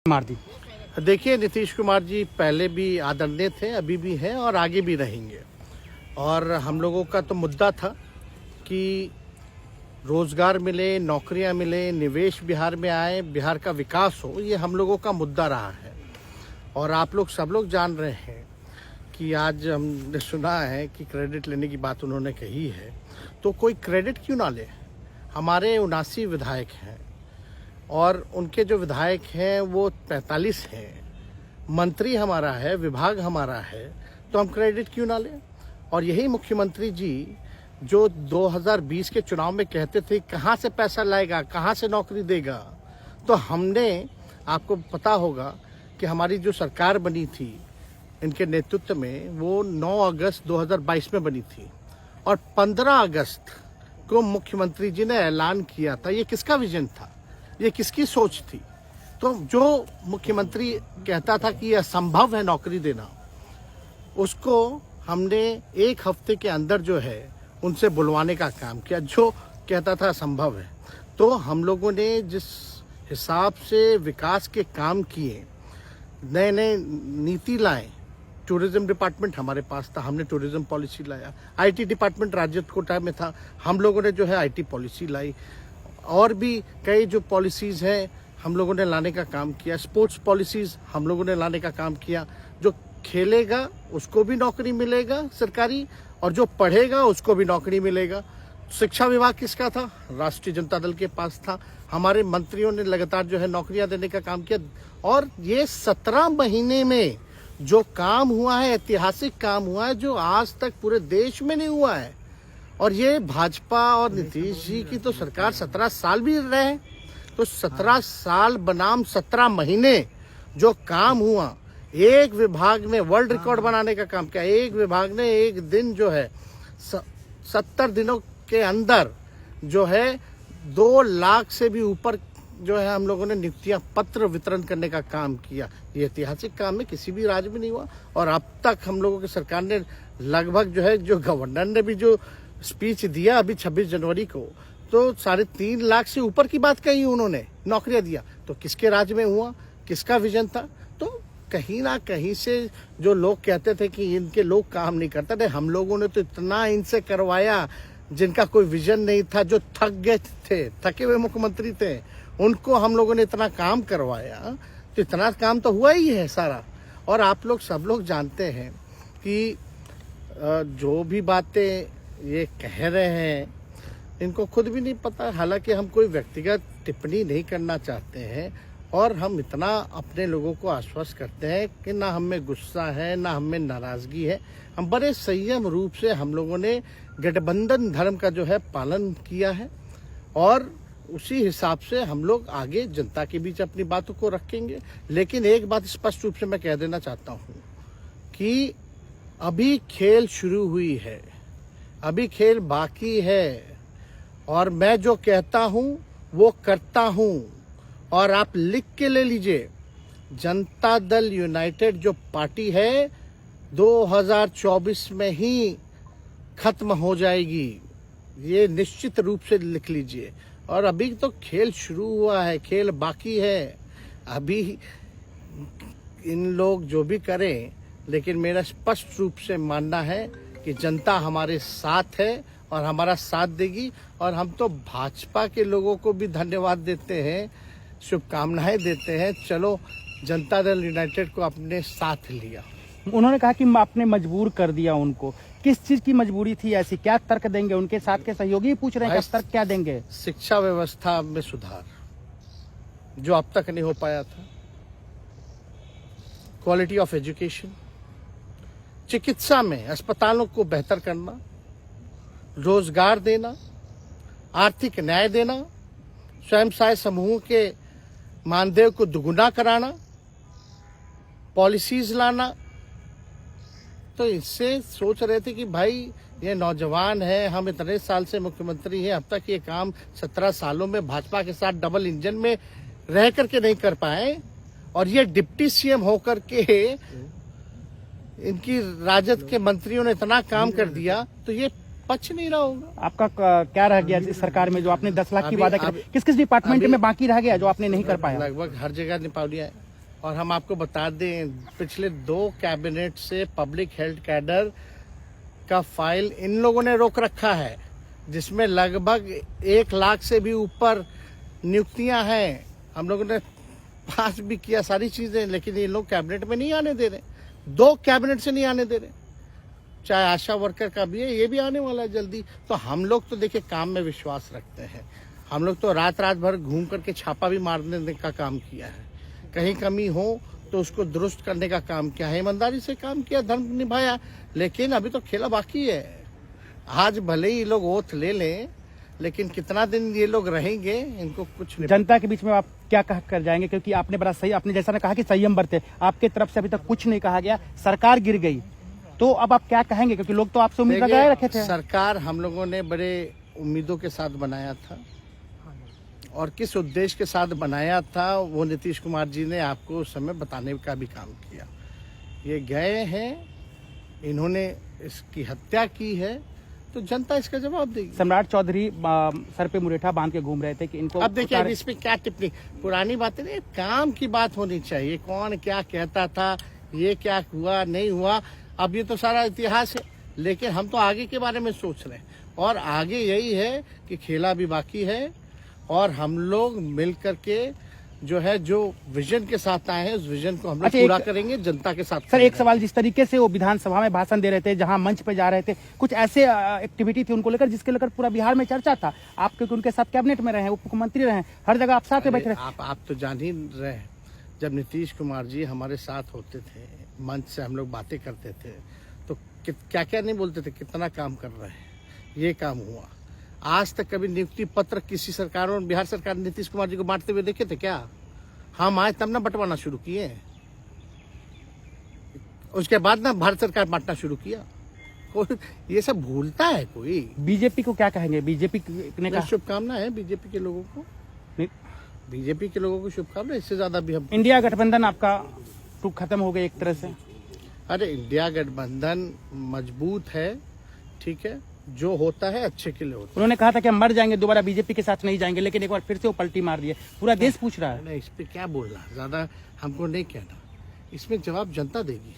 मार दी। देखिए, नीतीश कुमार जी पहले भी आदरणीय थे, अभी भी हैं और आगे भी रहेंगे। और हम लोगों का तो मुद्दा था कि रोजगार मिले, नौकरियां मिले, निवेश बिहार में आए, बिहार का विकास हो, ये हम लोगों का मुद्दा रहा है। और आप लोग सब लोग जान रहे हैं कि आज हमने सुना है कि क्रेडिट लेने की बात उन्होंने कही है, तो कोई क्रेडिट क्यों ना ले। हमारे 79 विधायक हैं और उनके जो विधायक हैं वो 45 हैं, मंत्री हमारा है, विभाग हमारा है, तो हम क्रेडिट क्यों ना लें। और यही मुख्यमंत्री जी जो 2020 के चुनाव में कहते थे कहाँ से पैसा लाएगा, कहाँ से नौकरी देगा, तो हमने, आपको पता होगा कि हमारी जो सरकार बनी थी इनके नेतृत्व में, वो 9 अगस्त 2022 में बनी थी और 15 अगस्त को मुख्यमंत्री जी ने ऐलान किया था। ये किसका विजन था, ये किसकी सोच थी। तो जो मुख्यमंत्री कहता था कि यह संभव है नौकरी देना, उसको हमने एक हफ्ते के अंदर जो है उनसे बुलवाने का काम किया, जो कहता था संभव है। तो हम लोगों ने जिस हिसाब से विकास के काम किए, नए नए नीति लाए, टूरिज्म डिपार्टमेंट हमारे पास था, हमने टूरिज्म पॉलिसी लाया। आईटी डिपार्टमेंट राज्य कोटा में था, हम लोगों ने जो है आईटी पॉलिसी लाई। और भी कई जो पॉलिसीज हैं हम लोगों ने लाने का काम किया। स्पोर्ट्स पॉलिसीज हम लोगों ने लाने का काम किया। जो खेलेगा उसको भी नौकरी मिलेगा सरकारी, और जो पढ़ेगा उसको भी नौकरी मिलेगा। शिक्षा विभाग किसका था, राष्ट्रीय जनता दल के पास था। हमारे मंत्रियों ने लगातार जो है नौकरियां देने का काम किया। और ये 17 महीने में जो काम हुआ है, ऐतिहासिक काम हुआ है, जो आज तक पूरे देश में नहीं हुआ है। और ये भाजपा और नीतीश जी की तो सरकार 17 साल भी रहे, तो 17 साल बनाम 17 महीने जो काम हुआ, एक विभाग ने वर्ल्ड रिकॉर्ड बनाने का काम किया। एक विभाग ने एक दिन जो है 70 दिनों के अंदर जो है 2 लाख से भी ऊपर जो है हम लोगों ने नियुक्तियां पत्र वितरण करने का काम किया। ये ऐतिहासिक काम है, किसी भी राज्य में नहीं हुआ। और अब तक हम लोगों की सरकार ने लगभग जो है, जो गवर्नर ने भी जो स्पीच दिया अभी 26 जनवरी को, तो 3.5 लाख से ऊपर की बात कही उन्होंने, नौकरियां दिया। तो किसके राज्य में हुआ, किसका विजन था। तो कहीं ना कहीं से जो लोग कहते थे कि इनके लोग काम नहीं करते थे, हम लोगों ने तो इतना इनसे करवाया जिनका कोई विजन नहीं था, जो थक गए थे, थके हुए मुख्यमंत्री थे, उनको हम लोगों ने इतना काम करवाया। तो इतना काम तो हुआ ही है सारा। और आप लोग सब लोग जानते हैं कि जो भी बातें ये कह रहे हैं इनको खुद भी नहीं पता। हालांकि हम कोई व्यक्तिगत टिप्पणी नहीं करना चाहते हैं, और हम इतना अपने लोगों को आश्वस्त करते हैं कि ना हमें गुस्सा है, ना हमें नाराजगी है। हम बड़े संयम रूप से हम लोगों ने गठबंधन धर्म का जो है पालन किया है, और उसी हिसाब से हम लोग आगे जनता के बीच अपनी बातों को रखेंगे। लेकिन एक बात स्पष्ट रूप से मैं कह देना चाहता हूँ कि अभी खेल शुरू हुई है, अभी खेल बाकी है। और मैं जो कहता हूँ वो करता हूँ। और आप लिख के ले लीजिए, जनता दल यूनाइटेड जो पार्टी है 2024 में ही खत्म हो जाएगी, ये निश्चित रूप से लिख लीजिए। और अभी तो खेल शुरू हुआ है, खेल बाकी है। अभी इन लोग जो भी करें, लेकिन मेरा स्पष्ट रूप से मानना है कि जनता हमारे साथ है और हमारा साथ देगी। और हम तो भाजपा के लोगों को भी धन्यवाद देते हैं, शुभकामनाएं देते हैं। चलो, जनता दल यूनाइटेड को अपने साथ लिया। उन्होंने कहा कि आपने मजबूर कर दिया उनको। किस चीज की मजबूरी थी ऐसी, क्या तर्क देंगे? उनके साथ के सहयोगी पूछ रहे हैं, क्या तर्क क्या देंगे? शिक्षा व्यवस्था में सुधार जो अब तक नहीं हो पाया था, क्वालिटी ऑफ एजुकेशन, चिकित्सा में अस्पतालों को बेहतर करना, रोजगार देना, आर्थिक न्याय देना, स्वयं सहायता समूह के मानदेय को दुगुना कराना, पॉलिसीज लाना। तो इससे सोच रहे थे कि भाई ये नौजवान है, हम इतने साल से मुख्यमंत्री हैं, अब तक ये काम 17 सालों में भाजपा के साथ डबल इंजन में रह करके नहीं कर पाए, और ये डिप्टी सीएम होकर के इनकी राजद के मंत्रियों ने इतना काम कर दिया, तो ये पच नहीं रहा होगा। आपका क्या रह गया इस सरकार में, जो आपने 10 लाख की वादा किया, किस किस डिपार्टमेंट में बाकी रह गया जो आपने नहीं कर पाया? लगभग हर जगह निपा लिया है। और हम आपको बता दें, पिछले 2 कैबिनेट से पब्लिक हेल्थ कैडर का फाइल इन लोगों ने रोक रखा है, जिसमें लगभग 1 लाख से भी ऊपर नियुक्तियां हैं। हम लोगों ने पास भी किया सारी चीजें, लेकिन ये लोग कैबिनेट में नहीं आने दे रहे। 2 कैबिनेट से नहीं आने दे रहे। चाहे आशा वर्कर का भी है, ये भी आने वाला है जल्दी। तो हम लोग तो देखिए काम में विश्वास रखते हैं। हम लोग तो रात भर घूम करके छापा भी मारने का काम किया है। कहीं कमी हो तो उसको दुरुस्त करने का काम किया है, ईमानदारी से काम किया, धर्म निभाया। लेकिन अभी तो खेला बाकी है। आज भले ही लोग ओथ ले लें, लेकिन कितना दिन ये लोग रहेंगे, इनको कुछ नहीं। जनता के बीच में आप क्या कह कर जाएंगे, क्योंकि आपने बड़ा सही, आपने जैसा ने कहा कि संयम बरते, आपके तरफ से अभी तक कुछ नहीं कहा गया, सरकार गिर गई, तो अब आप क्या कहेंगे, क्योंकि लोग तो आपसे उम्मीद लगाए रखे थे। सरकार हम लोगों ने बड़े उम्मीदों के साथ बनाया था, और किस उद्देश्य के साथ बनाया था वो नीतीश कुमार जी ने आपको उस समय बताने का भी काम किया। ये गए हैं, इन्होंने इसकी हत्या की है, तो जनता इसका जवाब देगी। सम्राट चौधरी सर पे मुरेठा बांध के घूम रहे थे कि इनको अब देखिए, अब इसमें क्या टिप्पणी, पुरानी बातें नहीं, काम की बात होनी चाहिए। कौन क्या कहता था, ये क्या हुआ नहीं हुआ, अब ये तो सारा इतिहास है। लेकिन हम तो आगे के बारे में सोच रहे हैं, और आगे यही है कि खेला भी बाकी है, और हम लोग मिल करके जो है, जो विजन के साथ आए हैं, उस विजन को हम लोग पूरा करेंगे जनता के साथ। सर एक सवाल, जिस तरीके से वो विधानसभा में भाषण दे रहे थे, जहां मंच पे जा रहे थे, कुछ ऐसे एक्टिविटी थी उनको लेकर जिसके लेकर पूरा बिहार में चर्चा था। आप क्योंकि उनके साथ कैबिनेट में रहे, उप मुख्यमंत्री रहे, हर जगह आप साथ में बैठे रहे। आप तो जान ही रहे हैं, जब नीतीश कुमार जी हमारे साथ होते थे, मंच से हम लोग बातें करते थे, तो क्या क्या नहीं बोलते थे, कितना काम कर रहे हैं, ये काम हुआ। आज तक कभी नियुक्ति पत्र किसी सरकारों, बिहार सरकार नीतीश कुमार जी को बांटते हुए देखे थे क्या? हम आए तब ना बंटवाना शुरू किए, उसके बाद ना भारत सरकार बांटना शुरू किया। कोई ये सब भूलता है कोई? बीजेपी को क्या कहेंगे? बीजेपी ने कहा शुभकामना है बीजेपी के लोगों को, बीजेपी के लोगों को शुभकामना। इससे ज्यादा भी हम, इंडिया गठबंधन आपका टूक खत्म हो गया एक तरह से। अरे इंडिया गठबंधन मजबूत है, ठीक है, जो होता है अच्छे के लिए होता है। उन्होंने कहा था कि हम मर जाएंगे, दोबारा बीजेपी के साथ नहीं जाएंगे, लेकिन एक बार फिर से वो पलटी मार दिए। पूरा देश पूछ रहा है। इस पे क्या बोलना, ज्यादा हमको नहीं कहना, इसमें जवाब जनता देगी।